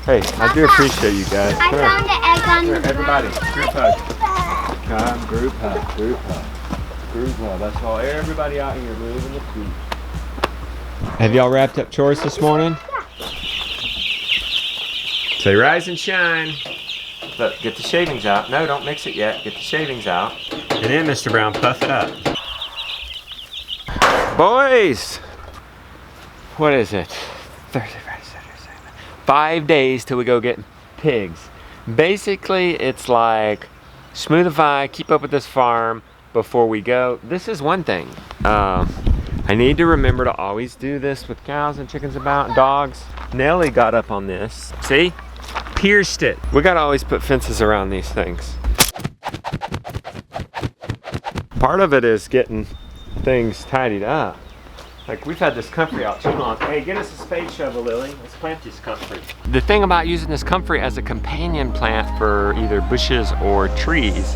Hey, I do appreciate you guys. I found an egg on the Everybody, group hug. Come, group hug, group hug. Group hug. Let's all everybody out here moving the feet. Have y'all wrapped up chores this morning? Yeah. Say rise and shine. Look, get the shavings out. No, don't mix it yet. Get the shavings out. And then, Mr. Brown, puff it up. Boys! What is it? Thursday, Friday, Saturday, Sunday. 5 days till we go get pigs. Basically, it's like smoothify, keep up with this farm before we go. This is one thing. I need to remember to always do this with cows and chickens about, and dogs. Nellie got up on this. See? Pierced it. We gotta always put fences around these things. Part of it is getting things tidied up. Like we've had this comfrey out too long. Hey, get us a spade shovel, Lily. Let's plant these comfrey. The thing about using this comfrey as a companion plant for either bushes or trees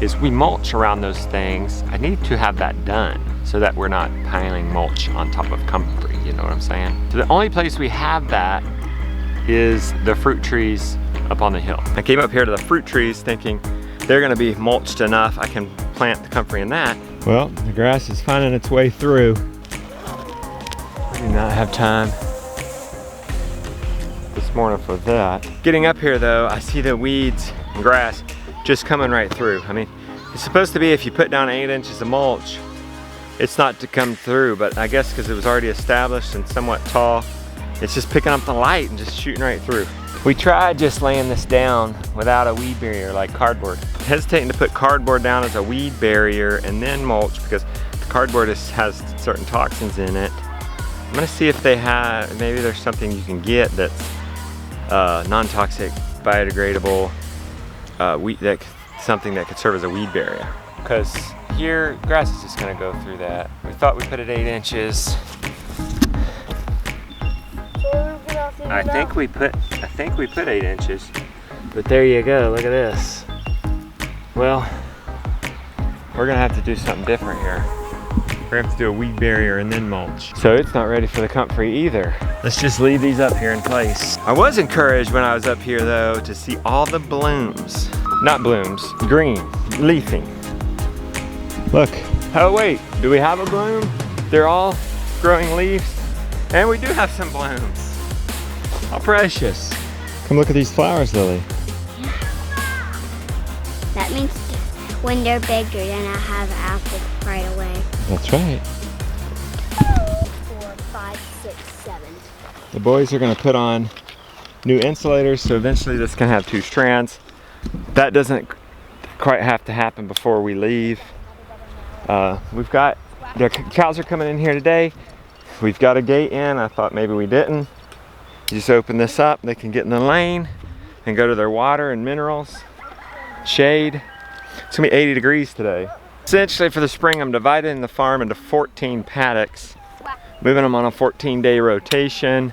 is we mulch around those things. I need to have that done so that we're not piling mulch on top of comfrey, you know what I'm saying? So the only place we have that is the fruit trees up on the hill. I came up here to the fruit trees thinking they're gonna be mulched enough I can plant the comfrey in that. Well, the grass is finding its way through. I do not have time this morning for that. Getting up here though, I see the weeds and grass just coming right through. I mean, it's supposed to be if you put down 8 inches of mulch, it's not to come through, but I guess because it was already established and somewhat tall, it's just picking up the light and just shooting right through. We tried just laying this down without a weed barrier like cardboard. Hesitating to put cardboard down as a weed barrier and then mulch because the cardboard has certain toxins in it. I'm gonna see if they have, maybe there's something you can get that's non-toxic, biodegradable, something that could serve as a weed barrier. Because here, grass is just gonna go through that. We thought we put it 8 inches. I think we put 8 inches. But there you go, look at this. Well, we're gonna have to do something different here. We're gonna have to do a weed barrier and then mulch. So it's not ready for the comfrey either. Let's just leave these up here in place. I was encouraged when I was up here though to see all the blooms. Not blooms, green, leafing. Look, oh wait, do we have a bloom? They're all growing leaves. And we do have some blooms. How precious. Come look at these flowers, Lily. That means when they're bigger, then I'll have apples right away. That's right. 4, 5, 6, 7. The boys are gonna put on new insulators, so eventually this can have 2 strands. That doesn't quite have to happen before we leave. We've got, the cows are coming in here today. We've got a gate in, I thought maybe we didn't. You just open this up, they can get in the lane and go to their water and minerals, shade. It's gonna be 80 degrees today. Essentially for the spring, I'm dividing the farm into 14 paddocks, moving them on a 14-day rotation,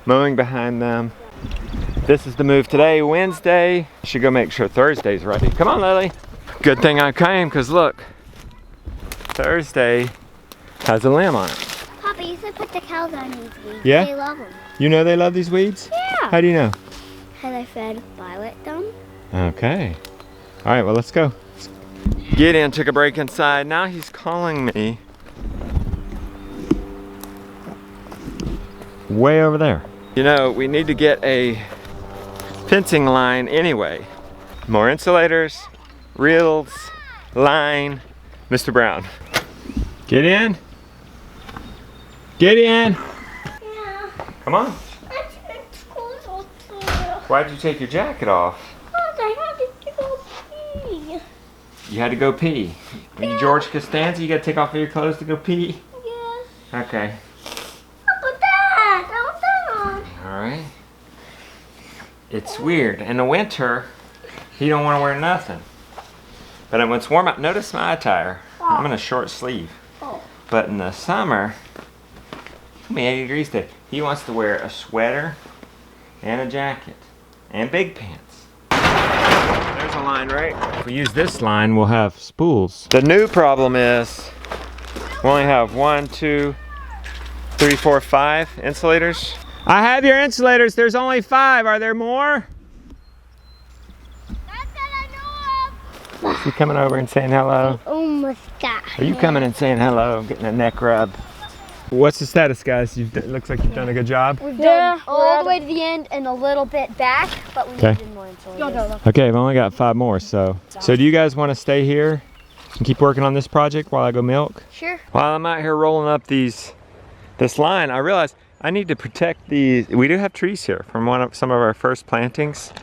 mowing behind them. This is the move today, Wednesday. Should go make sure Thursday's ready. Come on, Lily. Good thing I came, because look, Thursday has a lamb on it. Papa, you said put the cows on these weeds. Yeah? They love them. You know they love these weeds? Yeah. How do you know? Because I fed Violet them. Okay. All right, well, let's go. Gideon took a break inside. Now he's calling me. Way over there. You know, we need to get a fencing line anyway. More insulators, reels, line. Mr. Brown. Get in. Get in. Yeah. Come on. It's cold out there. Why'd you take your jacket off? Because I had to go pee. You had to go pee. Are you George Costanza? You gotta take off your clothes to go pee? Yes. Okay. Put that on. Alright. It's weird. In the winter, he don't want to wear nothing. But when it's warm out, notice my attire. I'm in a short sleeve. But in the summer, it's gonna be 80 degrees today. He wants to wear a sweater and a jacket and big pants. There's a line, right? If we use this line, we'll have spools. The new problem is we only have 1, 2, 3, 4, 5 insulators. I have your insulators. There's only 5. Are there more? Not that I know of. Is he coming over and saying hello? Almost got. Are you coming and saying hello? Getting a neck rub. What's the status, guys? It looks like you've done a good job. We've done all the way to the end and a little bit back, but we needed more insulators. Okay, I've only got 5 more, so do you guys want to stay here and keep working on this project while I go milk? Sure. While I'm out here rolling up this line, I realized I need to protect these. We do have trees here from some of our first plantings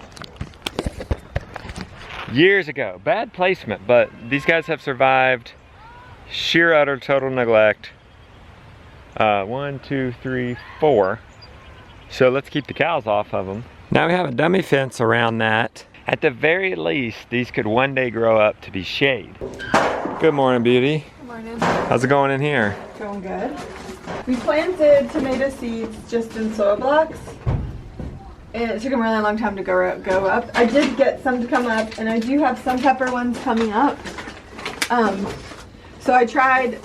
years ago. Bad placement, but these guys have survived sheer utter total neglect. 1, 2, 3, 4. So let's keep the cows off of them. Now we have a dummy fence around that. At the very least, these could one day grow up to be shade. Good morning, beauty. Good morning. How's it going in here? Going good. We planted tomato seeds just in soil blocks, and it took them a really long time to go up. I did get some to come up, and I do have some pepper ones coming up. So I tried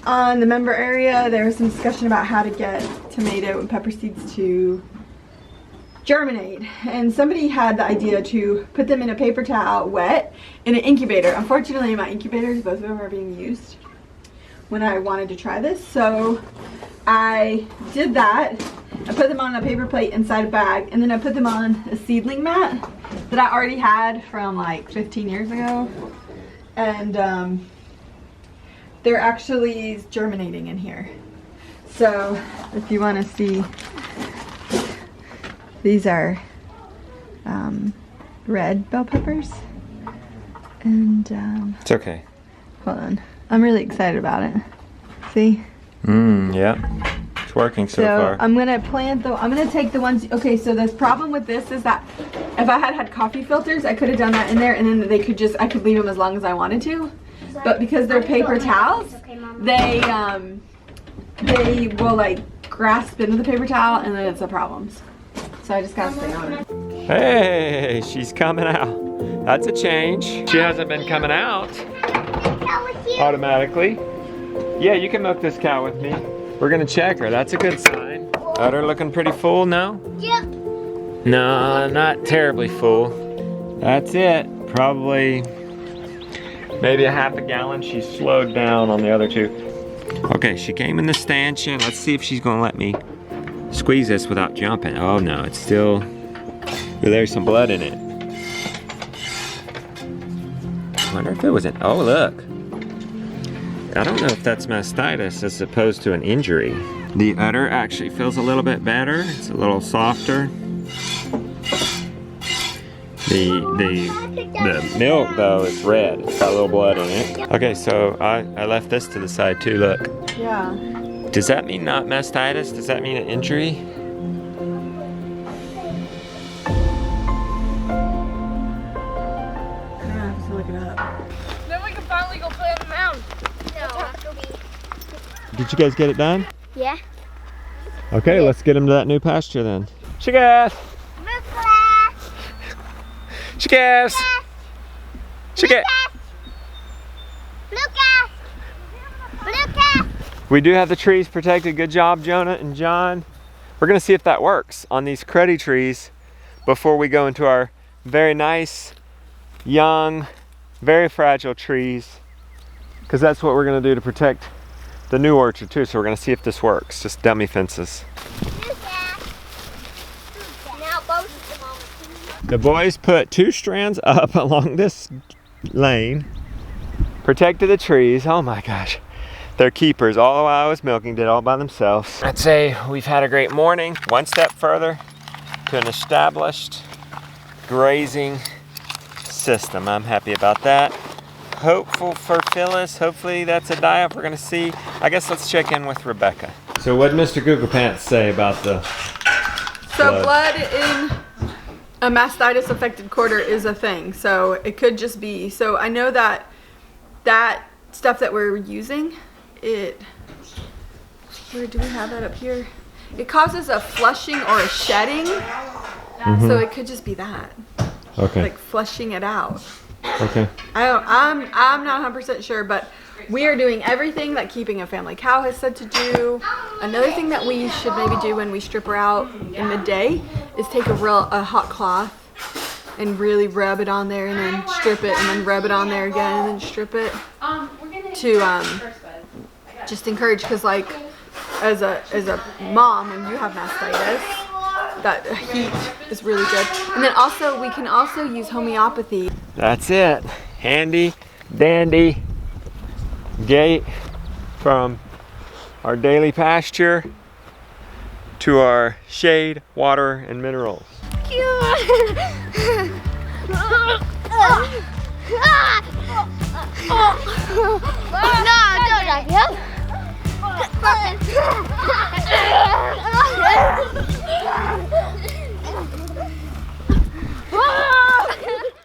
on the member area. There was some discussion about how to get tomato and pepper seeds to germinate, and somebody had the idea to put them in a paper towel wet in an incubator. Unfortunately, my incubators, both of them, are being used when I wanted to try this, so I did that. I put them on a paper plate inside a bag, and then I put them on a seedling mat that I already had from like 15 years ago, and they're actually germinating in here. So if you want to see, these are red bell peppers, and It's okay. hold on, I'm really excited about it. See? Yeah. It's working so far. I'm gonna plant I'm gonna take the ones. Okay, so the problem with this is that if I had coffee filters, I could have done that in there, and then I could leave them as long as I wanted to. But because they're paper towels, they will like grasp into the paper towel, and then it's a problem. So I just gotta stay on it. Hey, she's coming out. That's a change. She hasn't been coming out automatically. Yeah, you can milk this cow with me. We're gonna check her. That's a good sign. Udder looking pretty full now? Yep. No, not terribly full. That's it. Probably maybe a half a gallon. She's slowed down on the other 2. Okay, she came in the stanchion. Let's see if she's gonna let me squeeze this without jumping. Oh no, it's still, there's some blood in it. I wonder if it was oh look. I don't know if that's mastitis as opposed to an injury. The udder actually feels a little bit better. It's a little softer. The milk though is red. It's got a little blood in it. Okay, so I left this to the side too, look. Yeah. Does that mean not mastitis? Does that mean an injury? I have to look it up. Then we can finally go play on the mound. Did you guys get it done? Yeah. Okay, let's get them to that new pasture then. Chickens! Chickens! Chicken! We do have the trees protected. Good job, Jonah and John. We're gonna see if that works on these cruddy trees before we go into our very nice, young, very fragile trees, because that's what we're gonna do to protect the new orchard too. So we're gonna see if this works, just dummy fences. The boys put 2 strands up along this lane, protected the trees. Oh my gosh. They're keepers. All the while I was milking, did all by themselves. I'd say we've had a great morning. One step further to an established grazing system. I'm happy about that. Hopeful for Phyllis. Hopefully that's a die-off. We're gonna see. I guess let's check in with Rebecca. So what did Mr. Google Pants say about the blood in a mastitis affected quarter is a thing, so it could just be. So I know that stuff that we're using, where do we have that up here? It causes a flushing or a shedding, so it could just be that. Okay. Like flushing it out. Okay. I'm not 100% sure, but we are doing everything that keeping a family cow has said to do. Another thing that we should maybe do when we strip her out in midday is take a hot cloth and really rub it on there and then strip it and then rub it on there again and then strip it to just encourage, because like as a mom, when you have mastitis, that heat is really good. And then also we can also use homeopathy. That's it. Handy dandy gate from our daily pasture to our shade, water, and minerals. No, don't knock me up.